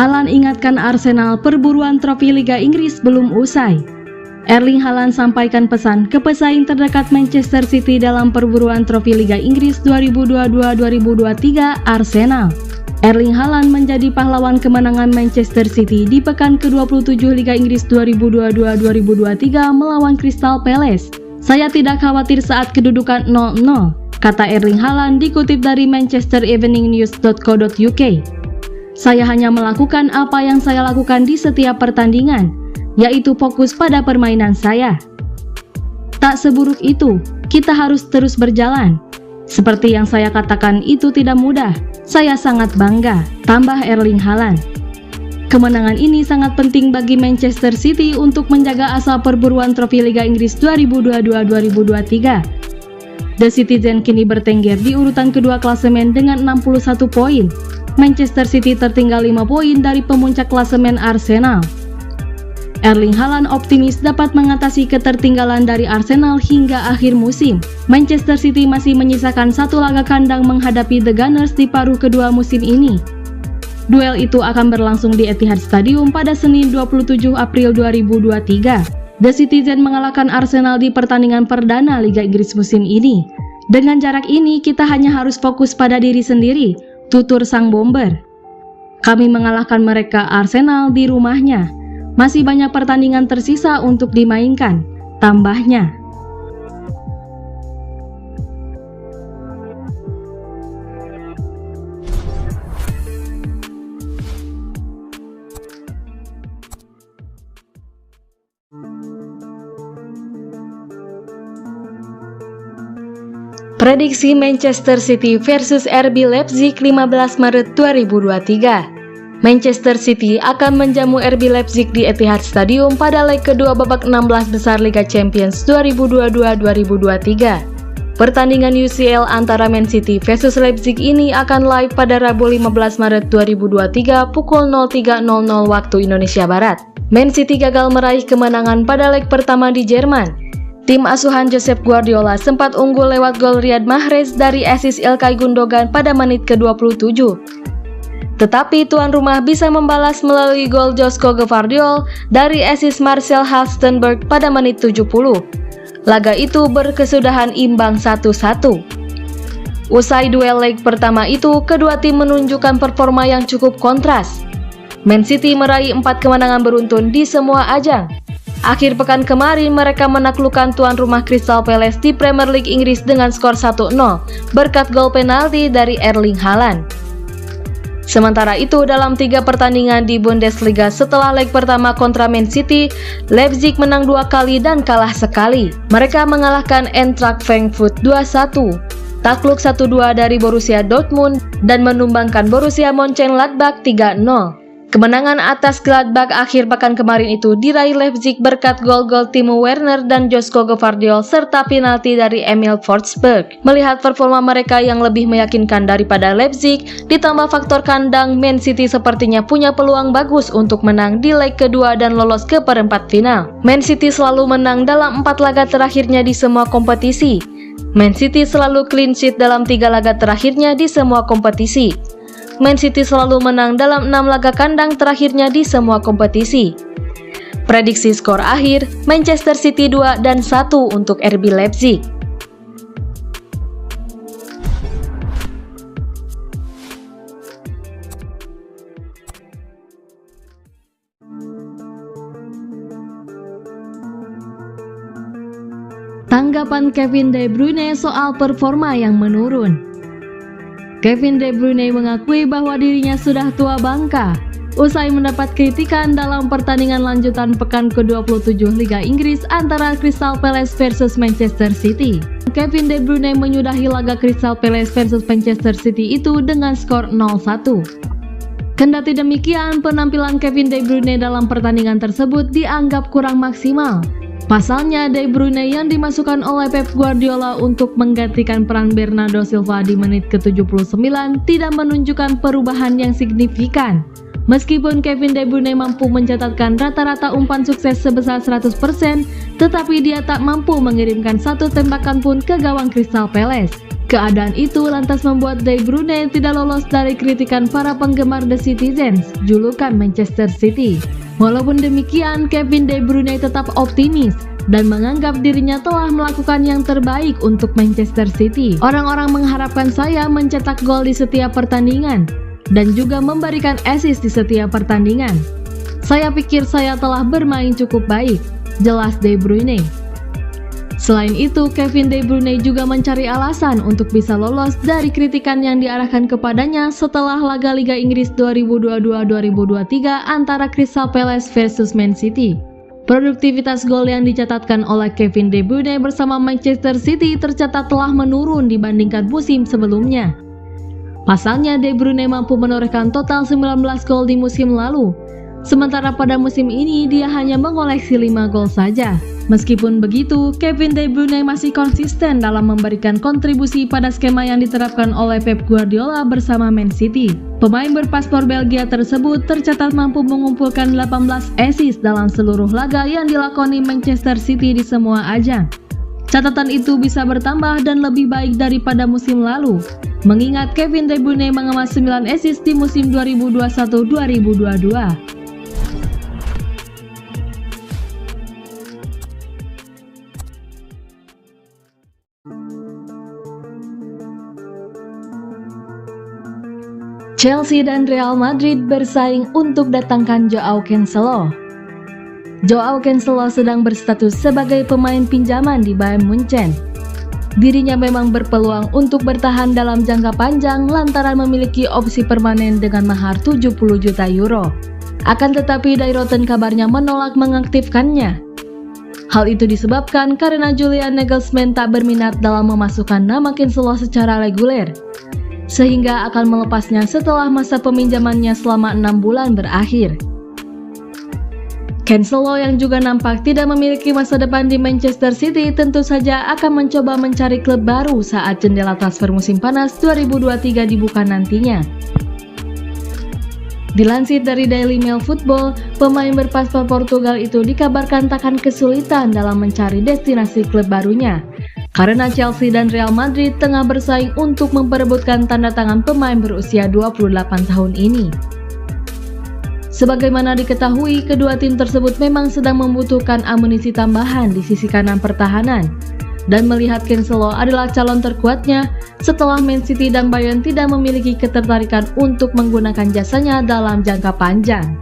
Haaland ingatkan Arsenal perburuan trofi Liga Inggris belum usai. Erling Haaland sampaikan pesan ke pesaing terdekat Manchester City dalam perburuan trofi Liga Inggris 2022-2023 Arsenal. Erling Haaland menjadi pahlawan kemenangan Manchester City di pekan ke-27 Liga Inggris 2022-2023 melawan Crystal Palace. "Saya tidak khawatir saat kedudukan 0-0, kata Erling Haaland dikutip dari manchestereveningnews.co.uk. "Saya hanya melakukan apa yang saya lakukan di setiap pertandingan, yaitu fokus pada permainan saya. Tak seburuk itu, kita harus terus berjalan. Seperti yang saya katakan, itu tidak mudah. Saya sangat bangga," tambah Erling Haaland. Kemenangan ini sangat penting bagi Manchester City untuk menjaga asa perburuan trofi Liga Inggris 2022-2023. The Citizen kini bertengger di urutan kedua klasemen dengan 61 poin. Manchester City tertinggal 5 poin dari pemuncak klasemen Arsenal. Erling Haaland optimis dapat mengatasi ketertinggalan dari Arsenal hingga akhir musim. Manchester City masih menyisakan satu laga kandang menghadapi The Gunners di paruh kedua musim ini. Duel itu akan berlangsung di Etihad Stadium pada Senin 27 April 2023. The Citizen mengalahkan Arsenal di pertandingan perdana Liga Inggris musim ini. "Dengan jarak ini, kita hanya harus fokus pada diri sendiri," tutur sang bomber. "Kami mengalahkan mereka Arsenal di rumahnya. Masih banyak pertandingan tersisa untuk dimainkan," tambahnya. Prediksi Manchester City versus RB Leipzig 15 Maret 2023. Manchester City akan menjamu RB Leipzig di Etihad Stadium pada leg kedua babak 16 besar Liga Champions 2022-2023. Pertandingan UCL antara Man City versus Leipzig ini akan live pada Rabu 15 Maret 2023 pukul 03.00 waktu Indonesia Barat. Man City gagal meraih kemenangan pada leg pertama di Jerman. Tim asuhan Josep Guardiola sempat unggul lewat gol Riyad Mahrez dari assist Ilkay Gundogan pada menit ke-27. Tetapi tuan rumah bisa membalas melalui gol Josko Gvardiol dari assist Marcel Halstenberg pada menit 70. Laga itu berkesudahan imbang 1-1. Usai duel leg pertama itu, kedua tim menunjukkan performa yang cukup kontras. Man City meraih 4 kemenangan beruntun di semua ajang. Akhir pekan kemarin mereka menaklukkan tuan rumah Crystal Palace di Premier League Inggris dengan skor 1-0 berkat gol penalti dari Erling Haaland. Sementara itu, dalam 3 pertandingan di Bundesliga setelah leg pertama kontra Man City, Leipzig menang 2 kali dan kalah sekali. Mereka mengalahkan Eintracht Frankfurt 2-1, takluk 1-2 dari Borussia Dortmund, dan menumbangkan Borussia Mönchengladbach 3-0. Kemenangan atas Gladbach akhir pekan kemarin itu diraih Leipzig berkat gol-gol Timo Werner dan Josko Gvardiol serta penalti dari Emil Forsberg. Melihat performa mereka yang lebih meyakinkan daripada Leipzig, ditambah faktor kandang, Man City sepertinya punya peluang bagus untuk menang di leg kedua dan lolos ke perempat final. Man City selalu menang dalam 4 laga terakhirnya di semua kompetisi. Man City selalu clean sheet dalam 3 laga terakhirnya di semua kompetisi. Man City selalu menang dalam 6 laga kandang terakhirnya di semua kompetisi. Prediksi skor akhir, Manchester City 2 dan 1 untuk RB Leipzig. Tanggapan Kevin De Bruyne soal performa yang menurun. Kevin De Bruyne mengakui bahwa dirinya sudah tua bangka usai mendapat kritikan dalam pertandingan lanjutan pekan ke-27 Liga Inggris antara Crystal Palace versus Manchester City. Kevin De Bruyne menyudahi laga Crystal Palace versus Manchester City itu dengan skor 0-1. Kendati demikian, penampilan Kevin De Bruyne dalam pertandingan tersebut dianggap kurang maksimal. Pasalnya, De Bruyne yang dimasukkan oleh Pep Guardiola untuk menggantikan peran Bernardo Silva di menit ke-79 tidak menunjukkan perubahan yang signifikan. Meskipun Kevin De Bruyne mampu mencatatkan rata-rata umpan sukses sebesar 100%, tetapi dia tak mampu mengirimkan satu tembakan pun ke gawang Crystal Palace. Keadaan itu lantas membuat De Bruyne tidak lolos dari kritikan para penggemar The Citizens, julukan Manchester City. Walaupun demikian, Kevin De Bruyne tetap optimis dan menganggap dirinya telah melakukan yang terbaik untuk Manchester City. Orang-orang mengharapkan saya mencetak gol di setiap pertandingan dan juga memberikan assist di setiap pertandingan. Saya pikir saya telah bermain cukup baik, jelas De Bruyne. Selain itu, Kevin De Bruyne juga mencari alasan untuk bisa lolos dari kritikan yang diarahkan kepadanya setelah laga Liga Inggris 2022-2023 antara Crystal Palace versus Man City. Produktivitas gol yang dicatatkan oleh Kevin De Bruyne bersama Manchester City tercatat telah menurun dibandingkan musim sebelumnya. Pasalnya, De Bruyne mampu menorehkan total 19 gol di musim lalu, sementara pada musim ini dia hanya mengoleksi 5 gol saja. Meskipun begitu, Kevin De Bruyne masih konsisten dalam memberikan kontribusi pada skema yang diterapkan oleh Pep Guardiola bersama Man City. Pemain berpaspor Belgia tersebut tercatat mampu mengumpulkan 18 assist dalam seluruh laga yang dilakoni Manchester City di semua ajang. Catatan itu bisa bertambah dan lebih baik daripada musim lalu, mengingat Kevin De Bruyne mengemas 9 assist di musim 2021-2022. Chelsea dan Real Madrid bersaing untuk datangkan Joao Cancelo. Joao Cancelo sedang berstatus sebagai pemain pinjaman di Bayern Munchen. Dirinya memang berpeluang untuk bertahan dalam jangka panjang lantaran memiliki opsi permanen dengan mahar 70 juta euro. Akan tetapi Die Rotten kabarnya menolak mengaktifkannya. Hal itu disebabkan karena Julian Nagelsmann tak berminat dalam memasukkan nama Cancelo secara reguler, sehingga akan melepasnya setelah masa peminjamannya selama 6 bulan berakhir. Cancelo yang juga nampak tidak memiliki masa depan di Manchester City tentu saja akan mencoba mencari klub baru saat jendela transfer musim panas 2023 dibuka nantinya. Dilansir dari Daily Mail Football, pemain berpaspor Portugal itu dikabarkan takkan kesulitan dalam mencari destinasi klub barunya, karena Chelsea dan Real Madrid tengah bersaing untuk memperebutkan tanda tangan pemain berusia 28 tahun ini. Sebagaimana diketahui, kedua tim tersebut memang sedang membutuhkan amunisi tambahan di sisi kanan pertahanan, dan melihat Cancelo adalah calon terkuatnya setelah Man City dan Bayern tidak memiliki ketertarikan untuk menggunakan jasanya dalam jangka panjang.